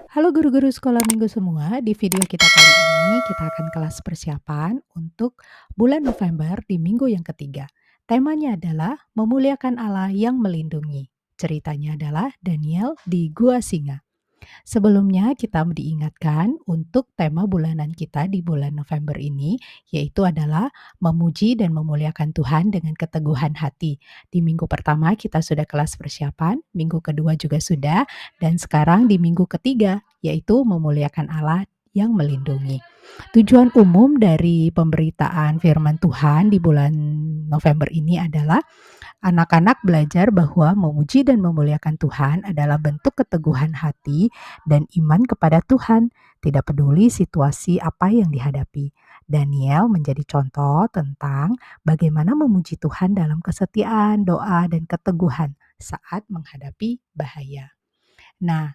Halo guru-guru sekolah minggu semua, di video kita kali ini kita akan kelas persiapan untuk bulan November di minggu yang ketiga. Temanya adalah memuliakan Allah yang melindungi. Ceritanya adalah Daniel di Gua Singa. Sebelumnya kita diingatkan untuk tema bulanan kita di bulan November ini yaitu adalah memuji dan memuliakan Tuhan dengan keteguhan hati. Di minggu pertama kita sudah kelas persiapan, minggu kedua juga sudah, dan sekarang di minggu ketiga yaitu memuliakan Allah yang melindungi. Tujuan umum dari pemberitaan firman Tuhan di bulan November ini adalah anak-anak belajar bahwa memuji dan memuliakan Tuhan adalah bentuk keteguhan hati dan iman kepada Tuhan, tidak peduli situasi apa yang dihadapi. Daniel menjadi contoh tentang bagaimana memuji Tuhan dalam kesetiaan, doa, dan keteguhan saat menghadapi bahaya. Nah,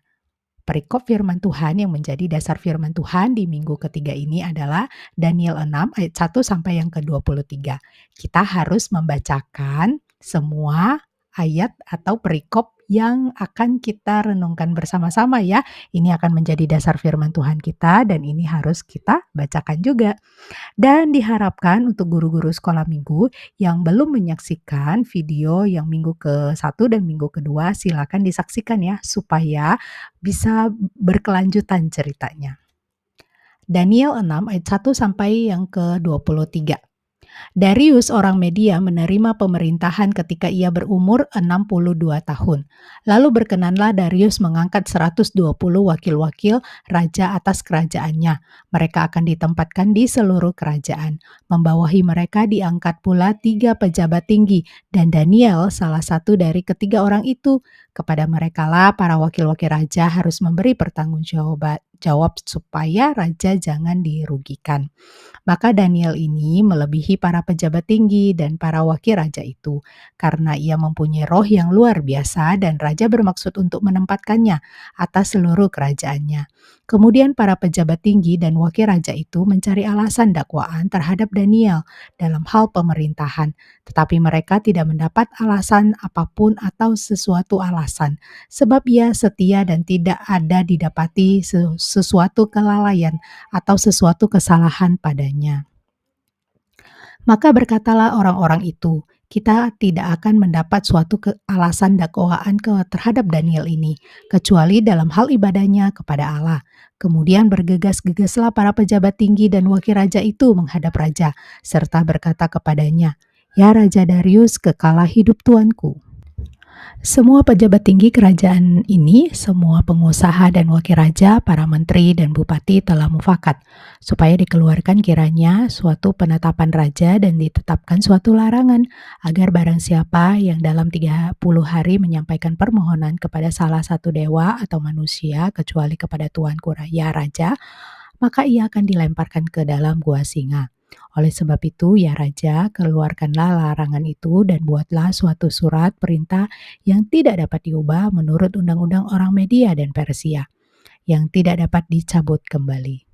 perikop firman Tuhan yang menjadi dasar firman Tuhan di minggu ketiga ini adalah Daniel 6 ayat 1 sampai yang ke-23. Kita harus membacakan semua ayat atau perikop yang akan kita renungkan bersama-sama ya. Ini akan menjadi dasar firman Tuhan kita dan ini harus kita bacakan juga. Dan diharapkan untuk guru-guru sekolah minggu yang belum menyaksikan video yang minggu ke-1 dan minggu kedua, silakan disaksikan ya, supaya bisa berkelanjutan ceritanya. Daniel 6 ayat 1 sampai yang ke-23. Darius orang Media menerima pemerintahan ketika ia berumur 62 tahun. Lalu berkenanlah Darius mengangkat 120 wakil-wakil raja atas kerajaannya. Mereka akan ditempatkan di seluruh kerajaan. Membawahi mereka diangkat pula 3 pejabat tinggi dan Daniel salah satu dari ketiga orang itu. Kepada merekalah para wakil-wakil raja harus memberi pertanggungjawaban supaya raja jangan dirugikan. Maka Daniel ini melebihi para pejabat tinggi dan para wakil raja itu, karena ia mempunyai roh yang luar biasa dan raja bermaksud untuk menempatkannya atas seluruh kerajaannya. Kemudian para pejabat tinggi dan wakil raja itu mencari alasan dakwaan terhadap Daniel dalam hal pemerintahan, tetapi mereka tidak mendapat alasan apapun atau sesuatu alasan, sebab ia setia dan tidak ada didapati sesuatu kelalaian atau sesuatu kesalahan padanya. Maka berkatalah orang-orang itu, kita tidak akan mendapat suatu alasan dakwaan terhadap Daniel ini, kecuali dalam hal ibadahnya kepada Allah. Kemudian bergegas-gegaslah para pejabat tinggi dan wakil raja itu menghadap raja, serta berkata kepadanya, "Ya Raja Darius, kekalah hidup tuanku." Semua pejabat tinggi kerajaan ini, semua pengusaha dan wakil raja, para menteri dan bupati telah mufakat, supaya dikeluarkan kiranya suatu penetapan raja dan ditetapkan suatu larangan, agar barang siapa yang dalam 30 hari menyampaikan permohonan kepada salah satu dewa atau manusia, kecuali kepada tuanku ya raja, maka ia akan dilemparkan ke dalam gua singa. Oleh sebab itu, ya Raja, keluarkanlah larangan itu dan buatlah suatu surat perintah yang tidak dapat diubah menurut undang-undang orang Media dan Persia, yang tidak dapat dicabut kembali.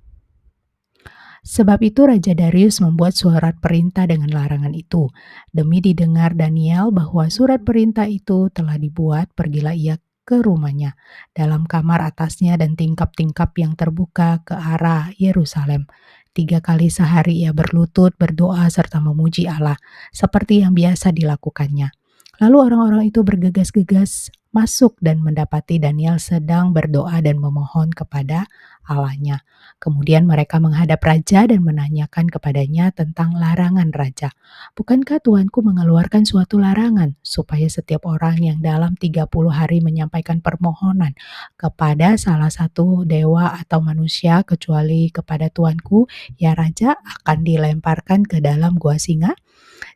Sebab itu Raja Darius membuat surat perintah dengan larangan itu. Demi didengar Daniel bahwa surat perintah itu telah dibuat, pergilah ia ke rumahnya, dalam kamar atasnya dan tingkap-tingkap yang terbuka ke arah Yerusalem. 3 kali sehari ia berlutut, berdoa, serta memuji Allah, seperti yang biasa dilakukannya. Lalu orang-orang itu bergegas-gegas masuk dan mendapati Daniel sedang berdoa dan memohon kepada Allahnya. Kemudian mereka menghadap raja dan menanyakan kepadanya tentang larangan raja. Bukankah Tuanku mengeluarkan suatu larangan supaya setiap orang yang dalam 30 hari menyampaikan permohonan kepada salah satu dewa atau manusia kecuali kepada Tuanku, ya raja, akan dilemparkan ke dalam gua singa?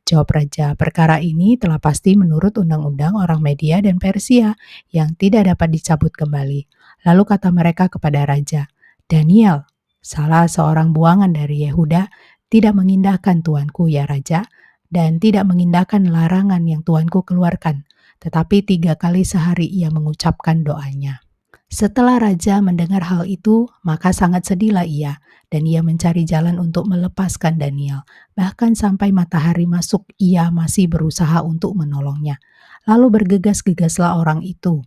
Jawab raja, perkara ini telah pasti menurut undang-undang orang Media dan Persia yang tidak dapat dicabut kembali. Lalu kata mereka kepada raja, Daniel, salah seorang buangan dari Yehuda, tidak mengindahkan tuanku ya raja, dan tidak mengindahkan larangan yang tuanku keluarkan, tetapi 3 kali sehari ia mengucapkan doanya. Setelah raja mendengar hal itu, maka sangat sedihlah ia, dan ia mencari jalan untuk melepaskan Daniel. Bahkan sampai matahari masuk, ia masih berusaha untuk menolongnya. Lalu bergegas-gegaslah orang itu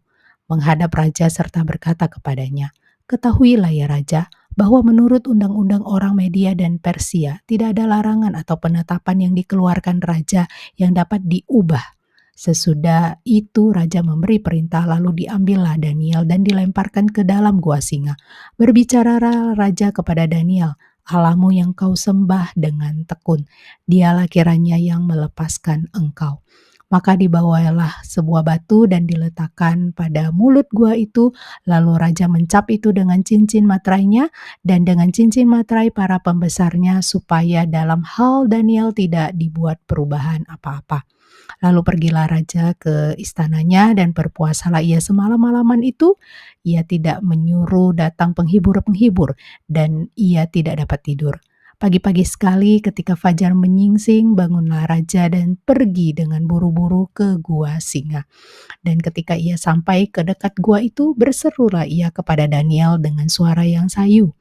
menghadap raja serta berkata kepadanya, Ketahuilah ya raja, bahwa menurut undang-undang orang Media dan Persia, tidak ada larangan atau penetapan yang dikeluarkan raja yang dapat diubah. Sesudah itu raja memberi perintah lalu diambillah Daniel dan dilemparkan ke dalam gua singa. Berbicaralah raja kepada Daniel, Allahmu yang kau sembah dengan tekun, dialah kiranya yang melepaskan engkau. Maka dibawalah sebuah batu dan diletakkan pada mulut gua itu. Lalu raja mencap itu dengan cincin materainya dan dengan cincin materai para pembesarnya supaya dalam hal Daniel tidak dibuat perubahan apa-apa. Lalu pergilah raja ke istananya dan berpuasalah ia semalam-malaman itu. Ia tidak menyuruh datang penghibur-penghibur dan ia tidak dapat tidur. Pagi-pagi sekali ketika fajar menyingsing, bangunlah raja dan pergi dengan buru-buru ke gua singa. Dan ketika ia sampai ke dekat gua itu, berserulah ia kepada Daniel dengan suara yang sayu.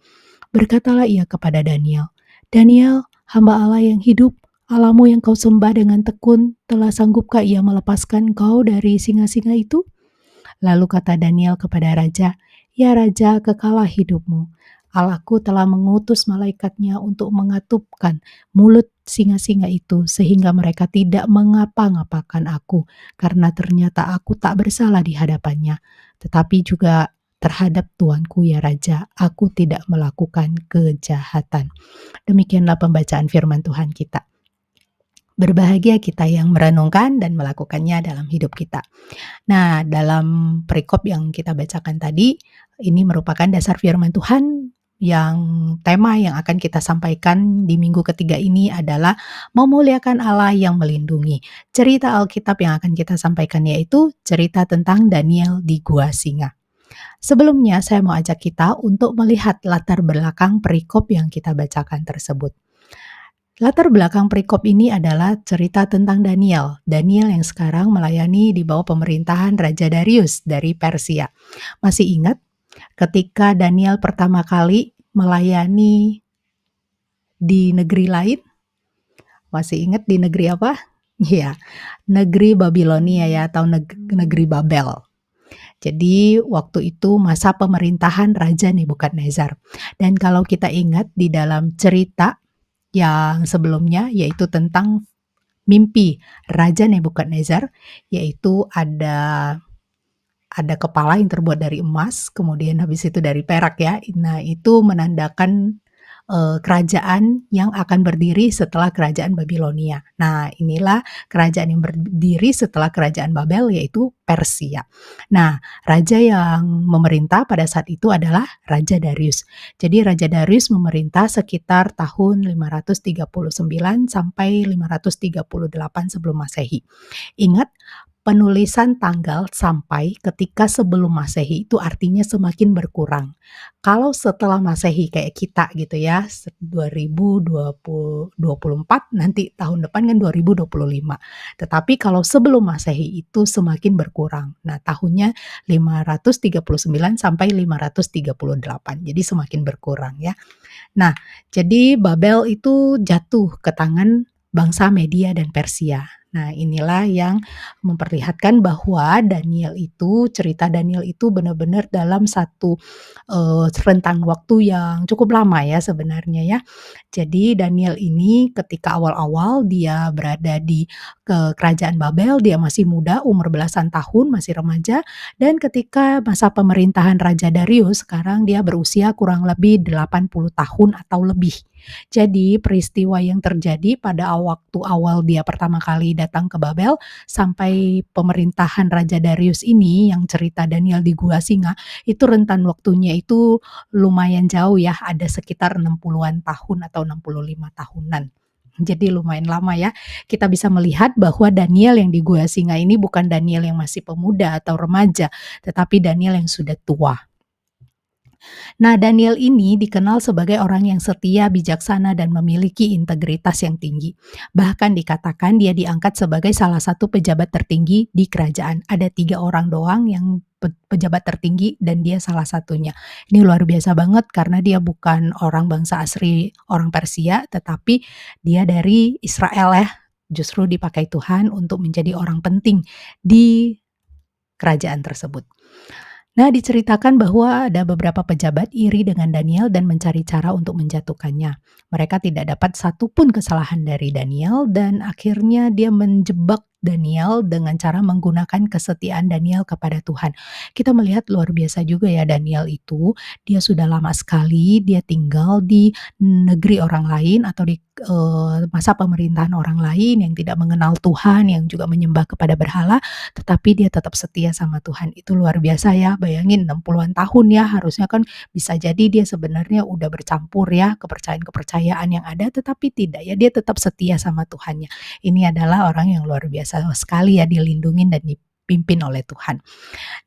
Berkatalah ia kepada Daniel, "Daniel, hamba Allah yang hidup, Allahmu yang kau sembah dengan tekun, telah sanggupkah ia melepaskan kau dari singa-singa itu?" Lalu kata Daniel kepada raja, "Ya raja, kekalah hidupmu. Allahku telah mengutus malaikatnya untuk mengatupkan mulut singa-singa itu sehingga mereka tidak mengapa-ngapakan aku, karena ternyata aku tak bersalah di hadapannya. Tetapi juga terhadap tuanku ya raja, aku tidak melakukan kejahatan." Demikianlah pembacaan firman Tuhan kita. Berbahagia kita yang merenungkan dan melakukannya dalam hidup kita. Nah, dalam perikop yang kita bacakan tadi, ini merupakan dasar firman Tuhan yang tema yang akan kita sampaikan di minggu ketiga ini adalah memuliakan Allah yang melindungi. Cerita Alkitab yang akan kita sampaikan yaitu cerita tentang Daniel di Gua Singa. Sebelumnya saya mau ajak kita untuk melihat latar belakang perikop yang kita bacakan tersebut. Latar belakang perikop ini adalah cerita tentang Daniel. Daniel yang sekarang melayani di bawah pemerintahan Raja Darius dari Persia. Masih ingat ketika Daniel pertama kali melayani di negeri lain? Masih ingat di negeri apa? Iya, negeri Babilonia ya, atau negeri Babel. Jadi waktu itu masa pemerintahan Raja Nebukadnezar. Dan kalau kita ingat di dalam cerita yang sebelumnya yaitu tentang mimpi Raja Nebukadnezar, yaitu ada kepala yang terbuat dari emas, kemudian habis itu dari perak ya. Nah, itu menandakan kerajaan yang akan berdiri setelah kerajaan Babilonia. Nah, inilah kerajaan yang berdiri setelah kerajaan Babel yaitu Persia. Nah, raja yang memerintah pada saat itu adalah Raja Darius. Jadi Raja Darius memerintah sekitar tahun 539 sampai 538 sebelum Masehi. Ingat, penulisan tanggal sampai ketika sebelum Masehi itu artinya semakin berkurang. Kalau setelah Masehi kayak kita gitu ya, 2024 nanti tahun depan kan 2025. Tetapi kalau sebelum Masehi itu semakin berkurang. Nah, tahunnya 539 sampai 538. Jadi semakin berkurang ya. Nah, jadi Babel itu jatuh ke tangan bangsa Media dan Persia. Nah, inilah yang memperlihatkan bahwa cerita Daniel itu benar-benar dalam satu rentang waktu yang cukup lama ya sebenarnya ya. Jadi Daniel ini ketika awal-awal dia berada di kerajaan Babel, dia masih muda, umur belasan tahun, masih remaja, dan ketika masa pemerintahan Raja Darius, sekarang dia berusia kurang lebih 80 tahun atau lebih. Jadi peristiwa yang terjadi pada waktu awal dia pertama kali datang ke Babel sampai pemerintahan Raja Darius ini yang cerita Daniel di Gua Singa, itu rentan waktunya itu lumayan jauh ya, ada sekitar 60-an tahun atau 65 tahunan. Jadi lumayan lama ya. Kita bisa melihat bahwa Daniel yang di Gua Singa ini bukan Daniel yang masih pemuda atau remaja, tetapi Daniel yang sudah tua. Nah, Daniel ini dikenal sebagai orang yang setia, bijaksana, dan memiliki integritas yang tinggi. Bahkan dikatakan dia diangkat sebagai salah satu pejabat tertinggi di kerajaan. Ada 3 orang doang yang pejabat tertinggi dan dia salah satunya. Ini luar biasa banget karena dia bukan orang bangsa asli orang Persia, tetapi dia dari Israel ya. Justru dipakai Tuhan untuk menjadi orang penting di kerajaan tersebut. Nah, diceritakan bahwa ada beberapa pejabat iri dengan Daniel dan mencari cara untuk menjatuhkannya. Mereka tidak dapat satupun kesalahan dari Daniel dan akhirnya dia menjebak Daniel dengan cara menggunakan kesetiaan Daniel kepada Tuhan. Kita melihat luar biasa juga ya Daniel itu, dia sudah lama sekali dia tinggal di negeri orang lain atau di masa pemerintahan orang lain yang tidak mengenal Tuhan, yang juga menyembah kepada berhala, tetapi dia tetap setia sama Tuhan. Itu luar biasa ya, bayangin 60-an tahun ya, harusnya kan bisa jadi dia sebenarnya udah bercampur ya kepercayaan-kepercayaan yang ada, tetapi tidak ya, dia tetap setia sama Tuhannya. Ini adalah orang yang luar biasa sekali ya, dilindungi dan dipimpin oleh Tuhan.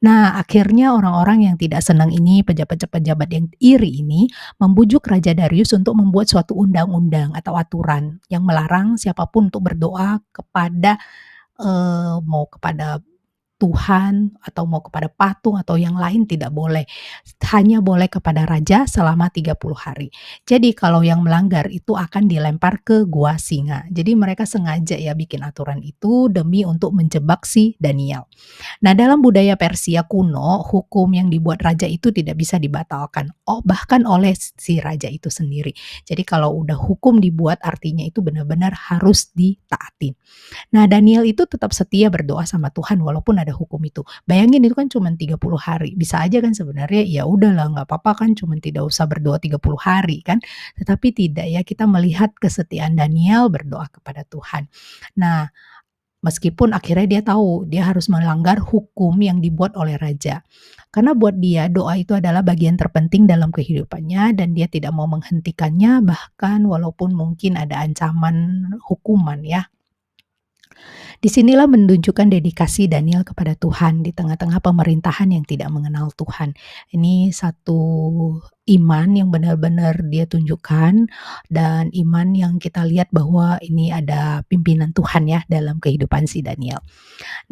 Nah, akhirnya orang-orang yang tidak senang ini, pejabat-pejabat yang iri ini, membujuk Raja Darius untuk membuat suatu undang-undang atau aturan yang melarang siapapun untuk berdoa kepada mau kepada Tuhan atau mau kepada patung atau yang lain tidak boleh. Hanya boleh kepada raja selama 30 hari. Jadi kalau yang melanggar itu akan dilempar ke gua singa. Jadi mereka sengaja ya bikin aturan itu demi untuk menjebak si Daniel. Nah, dalam budaya Persia kuno, hukum yang dibuat raja itu tidak bisa dibatalkan. Oh, bahkan oleh si raja itu sendiri. Jadi kalau udah hukum dibuat artinya itu benar-benar harus ditaati. Nah, Daniel itu tetap setia berdoa sama Tuhan walaupun ada hukum itu. Bayangin itu kan cuma 30 hari, bisa aja kan sebenarnya ya udahlah nggak apa-apa kan cuma tidak usah berdoa 30 hari kan. Tetapi tidak ya, kita melihat kesetiaan Daniel berdoa kepada Tuhan. Nah, meskipun akhirnya dia tahu dia harus melanggar hukum yang dibuat oleh raja. Karena buat dia doa itu adalah bagian terpenting dalam kehidupannya dan dia tidak mau menghentikannya bahkan walaupun mungkin ada ancaman hukuman ya. Disinilah menunjukkan dedikasi Daniel kepada Tuhan di tengah-tengah pemerintahan yang tidak mengenal Tuhan. Ini satu iman yang benar-benar dia tunjukkan dan iman yang kita lihat bahwa ini ada pimpinan Tuhan ya dalam kehidupan si Daniel.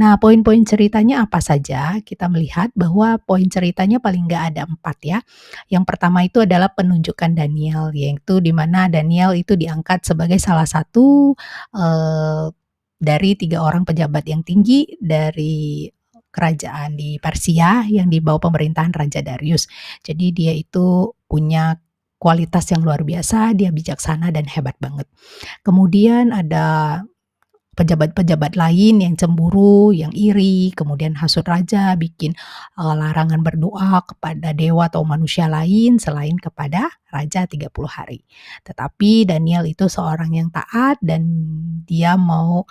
Nah, poin-poin ceritanya apa saja? Kita melihat bahwa poin ceritanya paling nggak ada 4 ya. Yang pertama itu adalah penunjukan Daniel, yaitu di mana Daniel itu diangkat sebagai salah satu, eee dari 3 orang pejabat yang tinggi dari kerajaan di Persia yang di bawah pemerintahan Raja Darius. Jadi dia itu punya kualitas yang luar biasa, dia bijaksana dan hebat banget. Kemudian ada pejabat-pejabat lain yang cemburu, yang iri, kemudian hasut raja, bikin, larangan berdoa kepada dewa atau manusia lain selain kepada raja 30 hari. Tetapi Daniel itu seorang yang taat dan dia mau,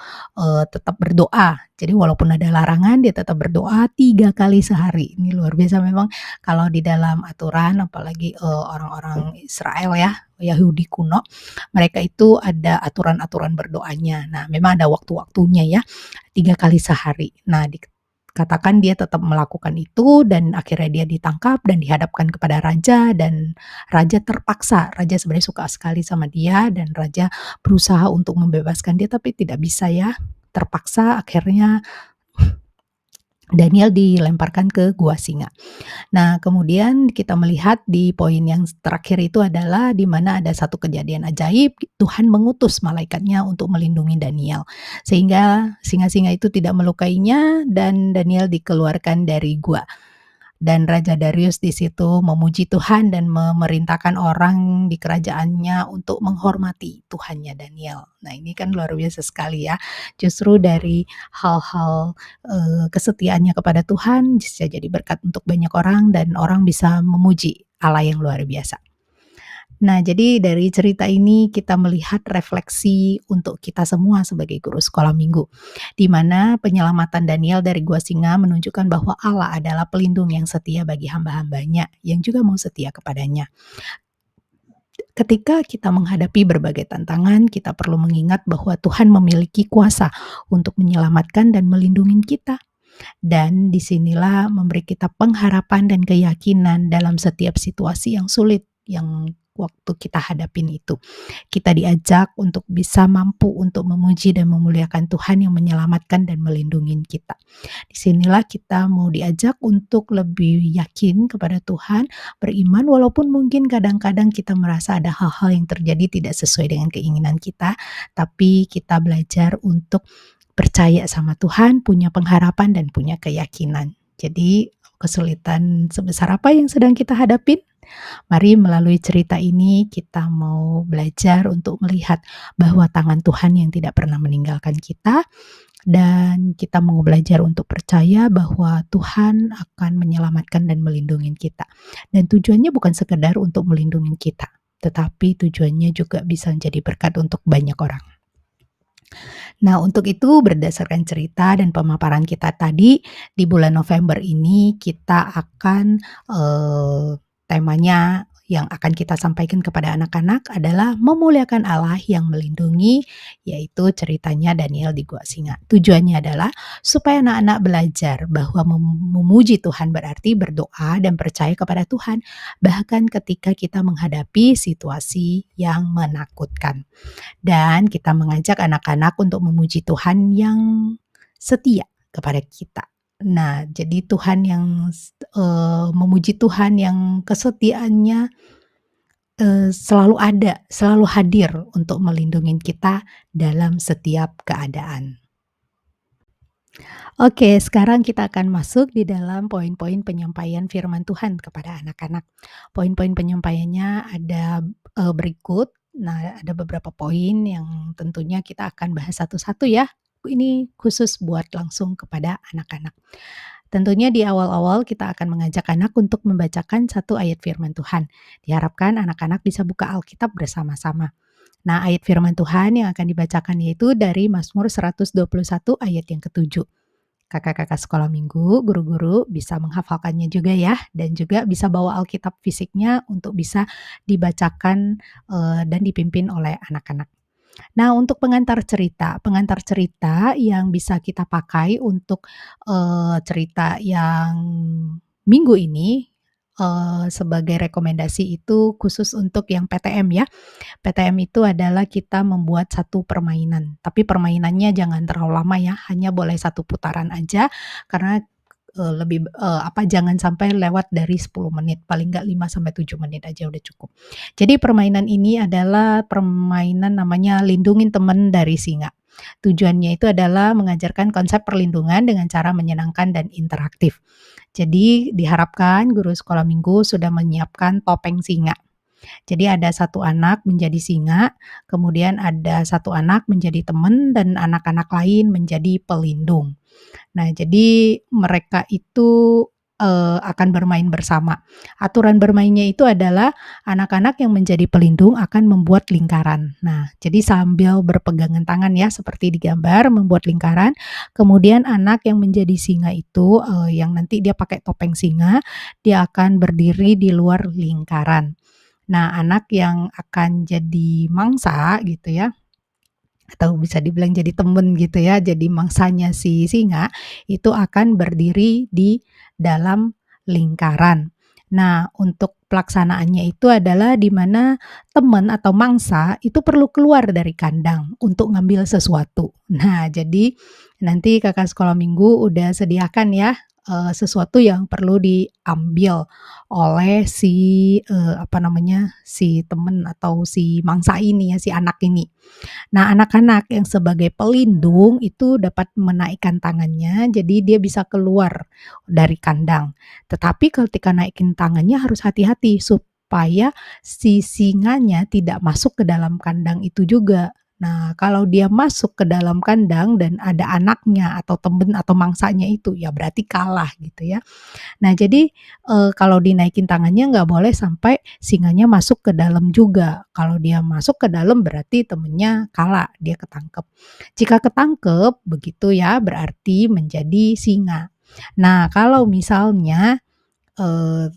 tetap berdoa. Jadi walaupun ada larangan dia tetap berdoa 3 kali sehari. Ini luar biasa memang kalau di dalam aturan apalagi, orang-orang Israel ya, Yahudi kuno, mereka itu ada aturan-aturan berdoanya. Nah, memang ada waktu-waktunya ya, 3 kali sehari. Nah, dikatakan dia tetap melakukan itu dan akhirnya dia ditangkap dan dihadapkan kepada raja dan raja terpaksa. Raja sebenarnya suka sekali sama dia dan raja berusaha untuk membebaskan dia tapi tidak bisa ya. Terpaksa akhirnya Daniel dilemparkan ke gua singa. Nah, kemudian kita melihat di poin yang terakhir itu adalah di mana ada satu kejadian ajaib, Tuhan mengutus malaikatnya untuk melindungi Daniel. Sehingga singa-singa itu tidak melukainya dan Daniel dikeluarkan dari gua. Dan Raja Darius di situ memuji Tuhan dan memerintahkan orang di kerajaannya untuk menghormati Tuhannya Daniel. Nah, ini kan luar biasa sekali ya. Justru dari hal-hal, kesetiaannya kepada Tuhan bisa jadi berkat untuk banyak orang dan orang bisa memuji Allah yang luar biasa. Nah, jadi dari cerita ini kita melihat refleksi untuk kita semua sebagai guru sekolah minggu, di mana penyelamatan Daniel dari gua singa menunjukkan bahwa Allah adalah pelindung yang setia bagi hamba-hambanya yang juga mau setia kepadanya. Ketika kita menghadapi berbagai tantangan, kita perlu mengingat bahwa Tuhan memiliki kuasa untuk menyelamatkan dan melindungi kita. Dan disinilah memberi kita pengharapan dan keyakinan dalam setiap situasi yang sulit yang waktu kita hadapin itu. Kita diajak untuk bisa mampu untuk memuji dan memuliakan Tuhan yang menyelamatkan dan melindungi kita. Disinilah kita mau diajak untuk lebih yakin kepada Tuhan, beriman walaupun mungkin kadang-kadang kita merasa ada hal-hal yang terjadi tidak sesuai dengan keinginan kita, tapi kita belajar untuk percaya sama Tuhan, punya pengharapan dan punya keyakinan. Jadi kesulitan sebesar apa yang sedang kita hadapin? Mari melalui cerita ini kita mau belajar untuk melihat bahwa tangan Tuhan yang tidak pernah meninggalkan kita dan kita mau belajar untuk percaya bahwa Tuhan akan menyelamatkan dan melindungi kita. Dan tujuannya bukan sekedar untuk melindungi kita, tetapi tujuannya juga bisa menjadi berkat untuk banyak orang. Nah, untuk itu berdasarkan cerita dan pemaparan kita tadi, di bulan November ini kita akan, temanya yang akan kita sampaikan kepada anak-anak adalah memuliakan Allah yang melindungi, yaitu ceritanya Daniel di Gua Singa. Tujuannya adalah supaya anak-anak belajar bahwa memuji Tuhan berarti berdoa dan percaya kepada Tuhan, bahkan ketika kita menghadapi situasi yang menakutkan. Dan kita mengajak anak-anak untuk memuji Tuhan yang setia kepada kita. Nah, jadi Tuhan yang memuji Tuhan yang kesetiaannya, selalu ada, selalu hadir untuk melindungi kita dalam setiap keadaan. Oke, sekarang kita akan masuk di dalam poin-poin penyampaian firman Tuhan kepada anak-anak. Poin-poin penyampaiannya ada, berikut. Nah, ada beberapa poin yang tentunya kita akan bahas satu-satu ya. Ini khusus buat langsung kepada anak-anak. Tentunya di awal-awal kita akan mengajak anak untuk membacakan satu ayat firman Tuhan. Diharapkan anak-anak bisa buka Alkitab bersama-sama. Nah, ayat firman Tuhan yang akan dibacakan yaitu dari Mazmur 121 ayat yang ketujuh. Kakak-kakak sekolah minggu, guru-guru bisa menghafalkannya juga ya, dan juga bisa bawa Alkitab fisiknya untuk bisa dibacakan, dan dipimpin oleh anak-anak. Nah, untuk pengantar cerita yang bisa kita pakai untuk, cerita yang minggu ini, sebagai rekomendasi itu khusus untuk yang PTM ya. PTM itu adalah kita membuat satu permainan, tapi permainannya jangan terlalu lama ya, hanya boleh satu putaran aja karena, jangan sampai lewat dari 10 menit, paling nggak 5 sampai 7 menit aja udah cukup. Jadi permainan ini adalah permainan namanya lindungin teman dari singa. Tujuannya itu adalah mengajarkan konsep perlindungan dengan cara menyenangkan dan interaktif. Jadi diharapkan guru sekolah minggu sudah menyiapkan topeng singa. Jadi ada satu anak menjadi singa, kemudian ada satu anak menjadi teman, dan anak-anak lain menjadi pelindung. Nah, jadi mereka itu, akan bermain bersama. Aturan bermainnya itu adalah anak-anak yang menjadi pelindung akan membuat lingkaran. Nah, jadi sambil berpegangan tangan ya seperti di gambar membuat lingkaran, kemudian anak yang menjadi singa itu, yang nanti dia pakai topeng singa, dia akan berdiri di luar lingkaran. Nah, anak yang akan jadi mangsa gitu ya, atau bisa dibilang jadi temen gitu ya, jadi mangsanya si singa, itu akan berdiri di dalam lingkaran. Nah, untuk pelaksanaannya itu adalah di mana teman atau mangsa itu perlu keluar dari kandang untuk ngambil sesuatu. Nah, jadi nanti Kakak sekolah minggu udah sediakan ya, sesuatu yang perlu diambil oleh si, si temen atau si mangsa ini ya, si anak ini. Nah, anak-anak yang sebagai pelindung itu dapat menaikkan tangannya, jadi dia bisa keluar dari kandang. Tetapi ketika naikin tangannya harus hati-hati supaya si singanya tidak masuk ke dalam kandang itu juga. Nah, kalau dia masuk ke dalam kandang dan ada anaknya atau temen atau mangsanya itu, ya berarti kalah gitu ya. Nah, jadi, kalau dinaikin tangannya nggak boleh sampai singanya masuk ke dalam juga. Kalau dia masuk ke dalam berarti temennya kalah, dia ketangkep. Jika ketangkep, begitu ya, berarti menjadi singa. Nah, kalau misalnya, eee,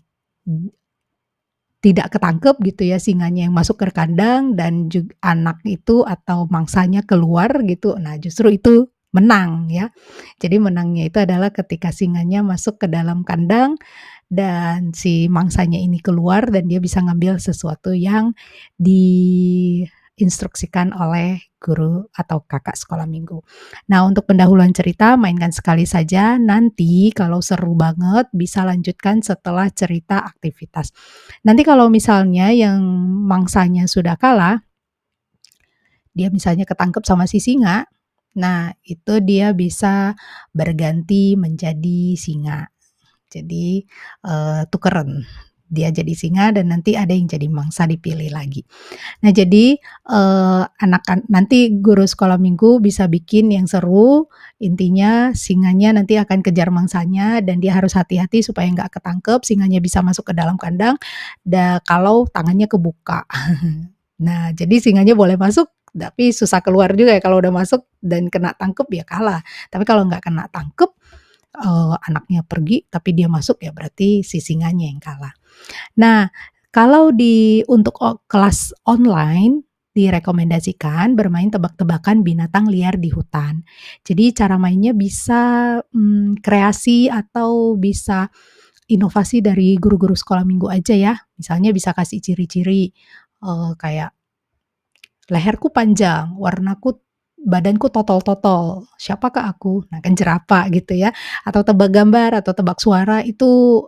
tidak ketangkep gitu ya singanya yang masuk ke kandang dan anak itu atau mangsanya keluar gitu, nah justru itu menang ya. Jadi menangnya itu adalah ketika singanya masuk ke dalam kandang dan si mangsanya ini keluar dan dia bisa ngambil sesuatu yang diinstruksikan oleh guru atau kakak sekolah minggu. Nah, untuk pendahuluan cerita mainkan sekali saja, nanti kalau seru banget bisa lanjutkan setelah cerita aktivitas. Nanti kalau misalnya yang mangsanya sudah kalah, dia misalnya ketangkep sama si singa, nah itu dia bisa berganti menjadi singa. Jadi, tukeran. Dia jadi singa dan nanti ada yang jadi mangsa dipilih lagi. Nah jadi, nanti guru sekolah minggu bisa bikin yang seru, intinya singanya nanti akan kejar mangsanya dan dia harus hati-hati supaya nggak ketangkep, singanya bisa masuk ke dalam kandang, kalau tangannya kebuka. Nah jadi singanya boleh masuk, tapi susah keluar juga ya kalau udah masuk dan kena tangkep ya kalah. Tapi kalau nggak kena tangkep, anaknya pergi tapi dia masuk ya berarti si singanya yang kalah. Nah, kalau untuk kelas online, direkomendasikan bermain tebak-tebakan binatang liar di hutan. Jadi cara mainnya bisa, kreasi atau bisa inovasi dari guru-guru sekolah minggu aja ya. Misalnya bisa kasih ciri-ciri, kayak leherku panjang, badanku totol-totol, siapakah aku? Nah kan jerapah gitu ya, atau tebak gambar atau tebak suara itu,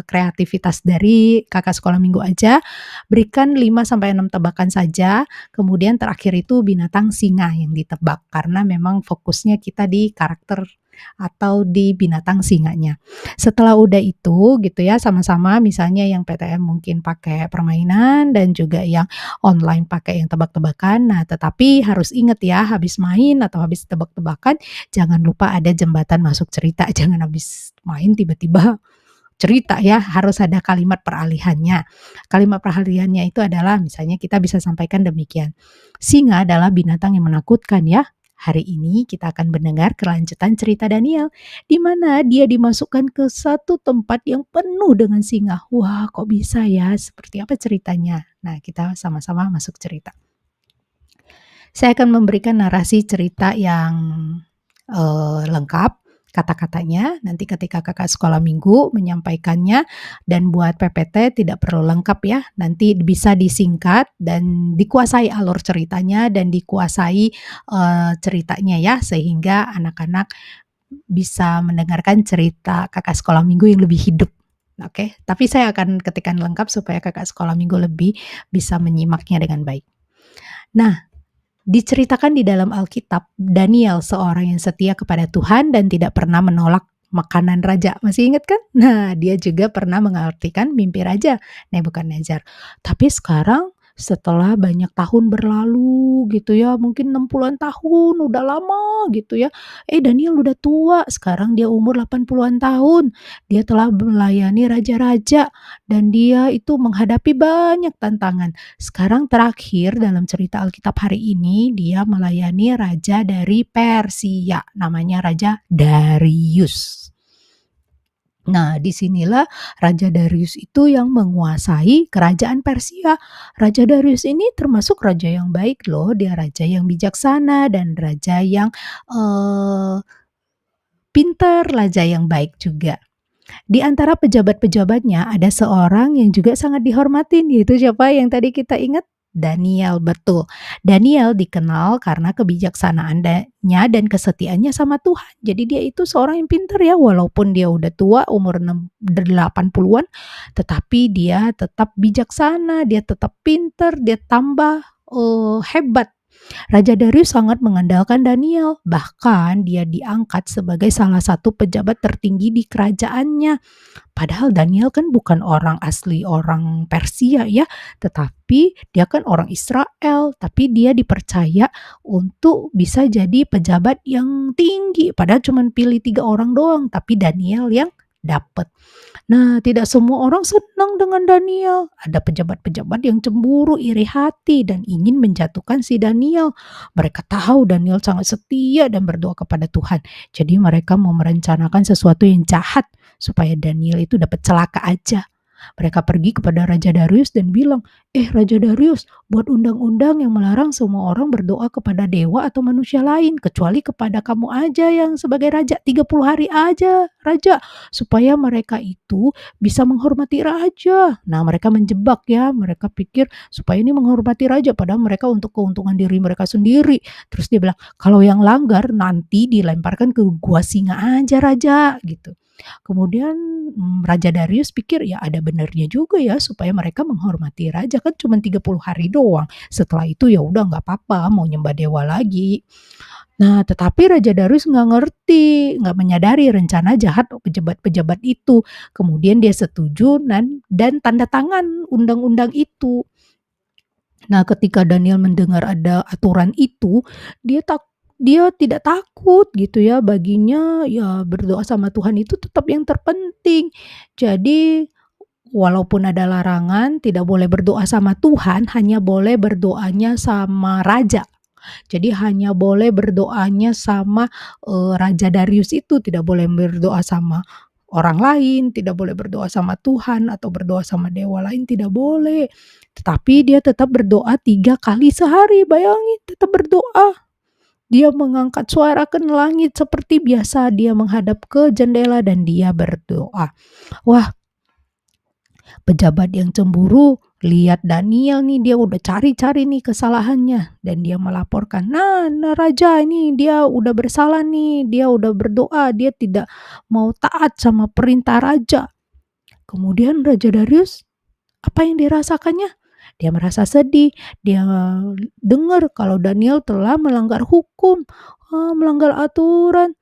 kreativitas dari Kakak sekolah minggu aja, berikan 5 sampai 6 tebakan saja, kemudian terakhir itu binatang singa yang ditebak, karena memang fokusnya kita di karakter atau di binatang singanya. Setelah udah itu gitu ya, sama-sama misalnya yang PTM mungkin pakai permainan dan juga yang online pakai yang tebak-tebakan. Nah, tetapi harus ingat ya, habis main atau habis tebak-tebakan, jangan lupa ada jembatan masuk cerita. Jangan habis main tiba-tiba cerita ya, harus ada kalimat peralihannya. Kalimat peralihannya itu adalah misalnya kita bisa sampaikan demikian, "Singa adalah binatang yang menakutkan ya. Hari ini kita akan mendengar kelanjutan cerita Daniel, di mana dia dimasukkan ke satu tempat yang penuh dengan singa. Wah, kok bisa ya? Seperti apa ceritanya?" Nah, kita sama-sama masuk cerita. Saya akan memberikan narasi cerita yang, lengkap, kata-katanya, nanti ketika Kakak sekolah minggu menyampaikannya dan buat PPT tidak perlu lengkap ya, nanti bisa disingkat dan dikuasai alur ceritanya dan dikuasai, ceritanya ya, sehingga anak-anak bisa mendengarkan cerita Kakak sekolah minggu yang lebih hidup, oke? Tapi saya akan ketikkan lengkap supaya Kakak sekolah minggu lebih bisa menyimaknya dengan baik. Nah, diceritakan di dalam Alkitab, Daniel seorang yang setia kepada Tuhan dan tidak pernah menolak makanan raja. Masih ingat kan? Nah, dia juga pernah mengartikan mimpi raja Nebukadnezar. Tapi sekarang setelah banyak tahun berlalu gitu ya, mungkin 60-an tahun, udah lama gitu ya. Daniel udah tua, sekarang dia umur 80-an tahun. Dia telah melayani raja-raja dan dia itu menghadapi banyak tantangan. Sekarang terakhir dalam cerita Alkitab hari ini, dia melayani raja dari Persia, namanya Raja Darius. Nah, disinilah Raja Darius itu yang menguasai kerajaan Persia. Raja Darius ini termasuk raja yang baik loh, dia raja yang bijaksana dan raja yang, eee, pintar, raja yang baik juga. Di antara pejabat-pejabatnya ada seorang yang juga sangat dihormatin, yaitu siapa yang tadi kita ingat? Daniel, betul. Daniel dikenal karena kebijaksanaannya dan kesetiaannya sama Tuhan. Jadi dia itu seorang yang pintar ya, walaupun dia udah tua umur 80-an, tetapi dia tetap bijaksana, dia tetap pintar, dia tambah, hebat. Raja Darius sangat mengandalkan Daniel, bahkan dia diangkat sebagai salah satu pejabat tertinggi di kerajaannya. Padahal Daniel kan bukan orang asli orang Persia ya, tetapi dia kan orang Israel, tapi dia dipercaya untuk bisa jadi pejabat yang tinggi, padahal cuma pilih 3 orang doang, tapi Daniel yang dapat. Nah, tidak semua orang senang dengan Daniel. Ada pejabat-pejabat yang cemburu, iri hati, dan ingin menjatuhkan si Daniel. Mereka tahu Daniel sangat setia dan berdoa kepada Tuhan. Jadi mereka mau merencanakan sesuatu yang jahat supaya Daniel itu dapat celaka aja. Mereka pergi kepada Raja Darius dan bilang, Raja Darius, buat undang-undang yang melarang semua orang berdoa kepada dewa atau manusia lain, kecuali kepada kamu aja yang sebagai raja, 30 hari aja, Raja, supaya mereka itu bisa menghormati raja. Nah, mereka menjebak ya, mereka pikir supaya ini menghormati raja, padahal mereka untuk keuntungan diri mereka sendiri. Terus dia bilang, kalau yang langgar nanti dilemparkan ke gua singa aja Raja, gitu. Kemudian, Raja Darius pikir, ya ada benernya juga ya supaya mereka menghormati raja, kan cuma 30 hari doang. Setelah itu ya udah nggak apa-apa mau nyembah dewa lagi. Nah, tetapi Raja Darius nggak ngerti, nggak menyadari rencana jahat pejabat-pejabat itu. Kemudian dia setuju dan tanda tangan undang-undang itu. Nah, ketika Daniel mendengar ada aturan itu, dia tidak takut gitu ya, baginya ya berdoa sama Tuhan itu tetap yang terpenting. Jadi, walaupun ada larangan tidak boleh berdoa sama Tuhan, hanya boleh berdoanya sama raja. Jadi hanya boleh berdoanya sama, Raja Darius itu, tidak boleh berdoa sama orang lain, tidak boleh berdoa sama Tuhan atau berdoa sama dewa lain, tidak boleh. Tetapi dia tetap berdoa 3 kali sehari, bayangin tetap berdoa. Dia mengangkat suara ke langit seperti biasa, dia menghadap ke jendela dan dia berdoa. Wah, pejabat yang cemburu lihat Daniel nih, dia udah cari-cari nih kesalahannya dan dia melaporkan, "Nah, raja ini dia udah bersalah nih, dia udah berdoa, dia tidak mau taat sama perintah raja." Kemudian Raja Darius, apa yang dirasakannya? Dia merasa sedih, dia dengar kalau Daniel telah melanggar hukum, melanggar aturan.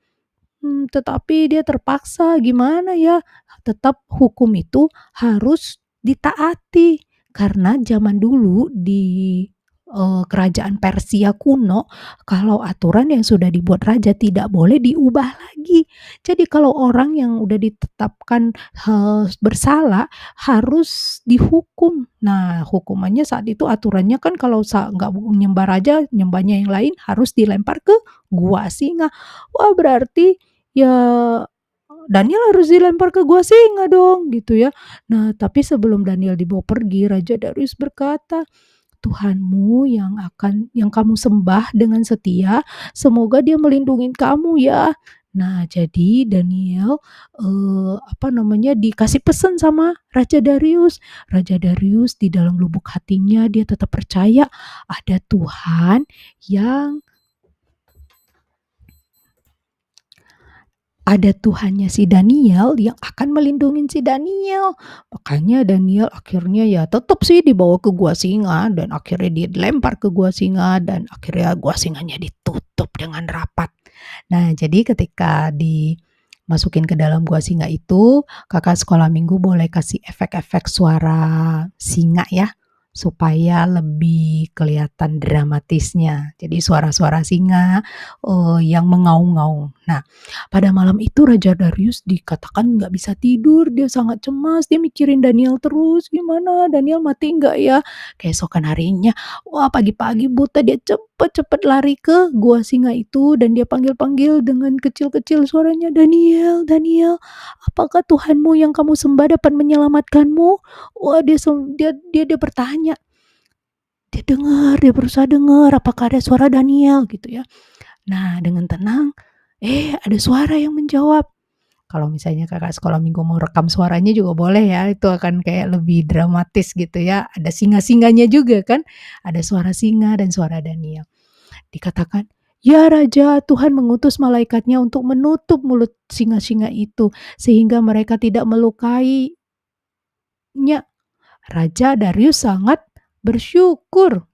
Tetapi dia terpaksa, gimana ya, tetap hukum itu harus ditaati. Karena zaman dulu di, kerajaan Persia kuno, kalau aturan yang sudah dibuat raja tidak boleh diubah lagi. Jadi kalau orang yang udah ditetapkan, bersalah harus dihukum. Nah, hukumannya saat itu aturannya kan kalau nggak nyembah raja, nyembahnya yang lain harus dilempar ke gua singa. Wah, berarti ya, Daniel harus dilempar ke gua singa dong, gitu ya. Nah, tapi sebelum Daniel dibawa pergi, Raja Darius berkata, "Tuhanmu yang kamu sembah dengan setia, semoga dia melindungi kamu ya." Nah, jadi Daniel, dikasih pesan sama Raja Darius. Raja Darius di dalam lubuk hatinya dia tetap percaya ada Tuhan yang ada Tuhannya si Daniel yang akan melindungi si Daniel. Makanya Daniel akhirnya ya tetap sih dibawa ke gua singa dan akhirnya dilempar ke gua singa dan akhirnya gua singanya ditutup dengan rapat. Nah, jadi ketika dimasukin ke dalam gua singa itu, Kakak sekolah minggu boleh kasih efek-efek suara singa ya, supaya lebih kelihatan dramatisnya. Jadi suara-suara singa, yang mengaum-ngaum. Nah, pada malam itu Raja Darius dikatakan nggak bisa tidur, dia sangat cemas, dia mikirin Daniel terus, "Gimana Daniel mati nggak ya?" Keesokan harinya, wah pagi-pagi buta dia cepet-cepet lari ke gua singa itu dan dia panggil-panggil dengan kecil-kecil suaranya, "Daniel, Daniel, apakah Tuhanmu yang kamu sembah dapat menyelamatkanmu?" Wah, dia bertanya, dia berusaha dengar apakah ada suara Daniel gitu ya. Nah, dengan tenang, ada suara yang menjawab. Kalau misalnya Kakak sekolah minggu mau rekam suaranya juga boleh ya, itu akan kayak lebih dramatis gitu ya, ada singa-singanya juga kan, ada suara singa dan suara Daniel. Dikatakan, "Ya Raja, Tuhan mengutus malaikatnya untuk menutup mulut singa-singa itu, sehingga mereka tidak melukainya." Raja Darius sangat bersyukur.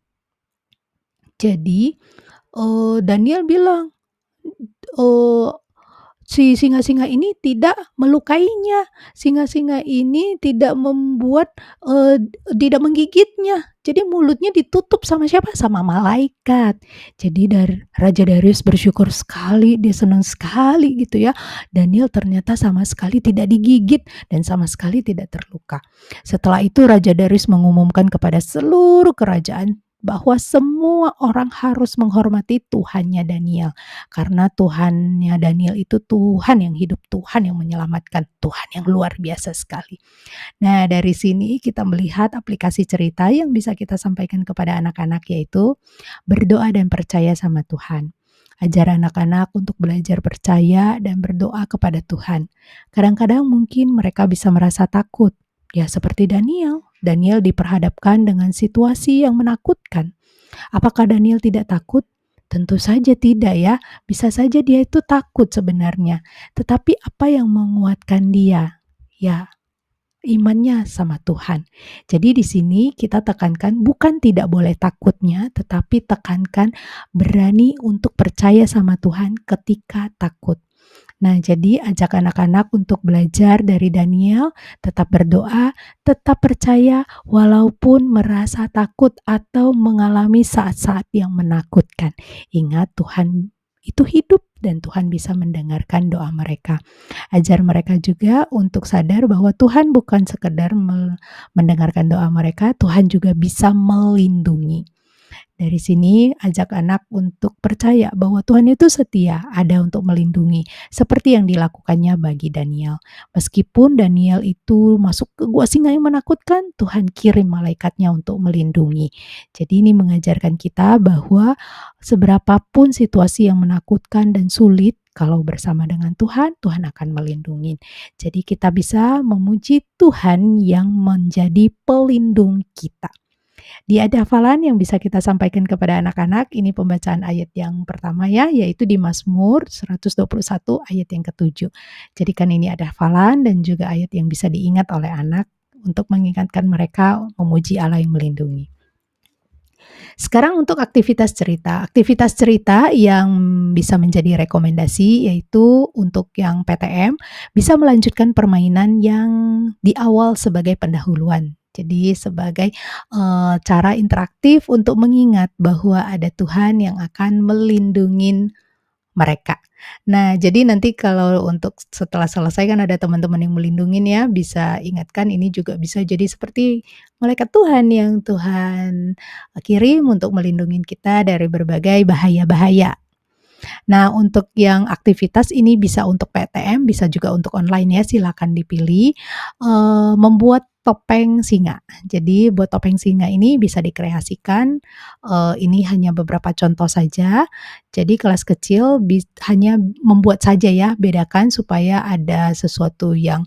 Jadi, Daniel bilang, eee, si singa-singa ini tidak melukainya, singa-singa ini tidak membuat, tidak menggigitnya. Jadi mulutnya ditutup sama siapa? Sama malaikat. Jadi Raja Darius bersyukur sekali, dia senang sekali gitu ya, Daniel ternyata sama sekali tidak digigit dan sama sekali tidak terluka. Setelah itu Raja Darius mengumumkan kepada seluruh kerajaan bahwa semua orang harus menghormati Tuhannya Daniel. Karena Tuhannya Daniel itu Tuhan yang hidup, Tuhan yang menyelamatkan, Tuhan yang luar biasa sekali. Nah, dari sini kita melihat aplikasi cerita yang bisa kita sampaikan kepada anak-anak yaitu berdoa dan percaya sama Tuhan. Ajar anak-anak untuk belajar percaya dan berdoa kepada Tuhan. Kadang-kadang mungkin mereka bisa merasa takut. Ya seperti Daniel. Daniel diperhadapkan dengan situasi yang menakutkan. Apakah Daniel tidak takut? Tentu saja tidak ya, bisa saja dia itu takut sebenarnya. Tetapi apa yang menguatkan dia? Ya, imannya sama Tuhan. Jadi di sini kita tekankan bukan tidak boleh takutnya, tetapi tekankan berani untuk percaya sama Tuhan ketika takut. Nah, jadi ajak anak-anak untuk belajar dari Daniel, tetap berdoa, tetap percaya walaupun merasa takut atau mengalami saat-saat yang menakutkan. Ingat Tuhan itu hidup dan Tuhan bisa mendengarkan doa mereka. Ajar mereka juga untuk sadar bahwa Tuhan bukan sekedar mendengarkan doa mereka, Tuhan juga bisa melindungi. Dari sini ajak anak untuk percaya bahwa Tuhan itu setia, ada untuk melindungi, seperti yang dilakukannya bagi Daniel. Meskipun Daniel itu masuk ke gua singa yang menakutkan, Tuhan kirim malaikatnya untuk melindungi. Jadi ini mengajarkan kita bahwa seberapapun situasi yang menakutkan dan sulit, kalau bersama dengan Tuhan, Tuhan akan melindungi. Jadi kita bisa memuji Tuhan yang menjadi pelindung kita. Di ayat hafalan yang bisa kita sampaikan kepada anak-anak, ini pembacaan ayat yang pertama ya, yaitu di Mazmur 121 ayat yang ke-7. Jadikan ini ada hafalan dan juga ayat yang bisa diingat oleh anak untuk mengingatkan mereka memuji Allah yang melindungi. Sekarang untuk aktivitas cerita. Aktivitas cerita yang bisa menjadi rekomendasi yaitu untuk yang PTM bisa melanjutkan permainan yang di awal sebagai pendahuluan. Jadi sebagai, cara interaktif untuk mengingat bahwa ada Tuhan yang akan melindungi mereka. Nah, jadi nanti kalau untuk setelah selesai kan ada teman-teman yang melindungin ya, bisa ingatkan ini juga bisa jadi seperti malaikat Tuhan yang Tuhan kirim untuk melindungi kita dari berbagai bahaya-bahaya. Nah, untuk yang aktivitas ini bisa untuk PTM, bisa juga untuk online ya, silakan dipilih, membuat topeng singa. Jadi buat topeng singa ini bisa dikreasikan, ini hanya beberapa contoh saja. Jadi kelas kecil hanya membuat saja ya, bedakan supaya ada sesuatu yang,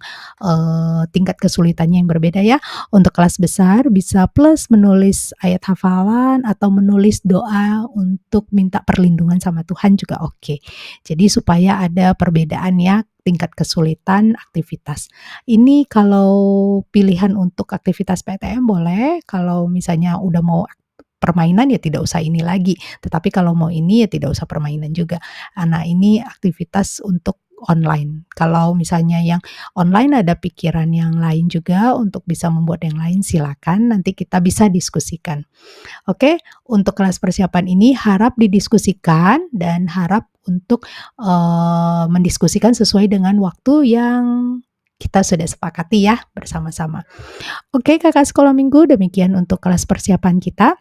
tingkat kesulitannya yang berbeda ya. Untuk kelas besar bisa plus menulis ayat hafalan atau menulis doa untuk minta perlindungan sama Tuhan juga oke. Jadi supaya ada perbedaan ya, tingkat kesulitan aktivitas. Ini kalau pilihan untuk aktivitas PTM boleh, kalau misalnya udah mau permainan ya tidak usah ini lagi, tetapi kalau mau ini ya tidak usah permainan juga. Nah, ini aktivitas untuk online. Kalau misalnya yang online ada pikiran yang lain juga untuk bisa membuat yang lain silakan, nanti kita bisa diskusikan. Oke, untuk kelas persiapan ini harap didiskusikan dan harap untuk, mendiskusikan sesuai dengan waktu yang kita sudah sepakati ya bersama-sama. Oke Kakak Sekolah Minggu, demikian untuk kelas persiapan kita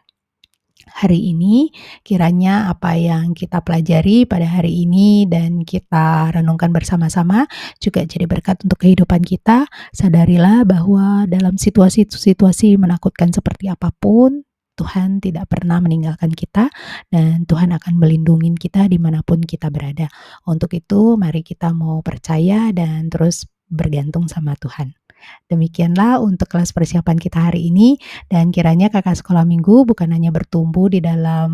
hari ini. Kiranya apa yang kita pelajari pada hari ini dan kita renungkan bersama-sama juga jadi berkat untuk kehidupan kita. Sadarilah bahwa dalam situasi-situasi menakutkan seperti apapun, Tuhan tidak pernah meninggalkan kita dan Tuhan akan melindungi kita dimanapun kita berada. Untuk itu mari kita mau percaya dan terus bergantung sama Tuhan. Demikianlah untuk kelas persiapan kita hari ini dan kiranya Kakak Sekolah Minggu bukan hanya bertumbuh di dalam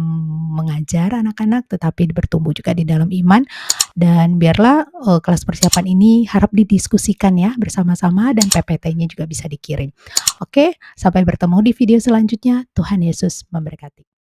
mengajar anak-anak tetapi bertumbuh juga di dalam iman dan biarlah, kelas persiapan ini harap didiskusikan ya bersama-sama dan PPT-nya juga bisa dikirim. Oke, sampai bertemu di video selanjutnya. Tuhan Yesus memberkati.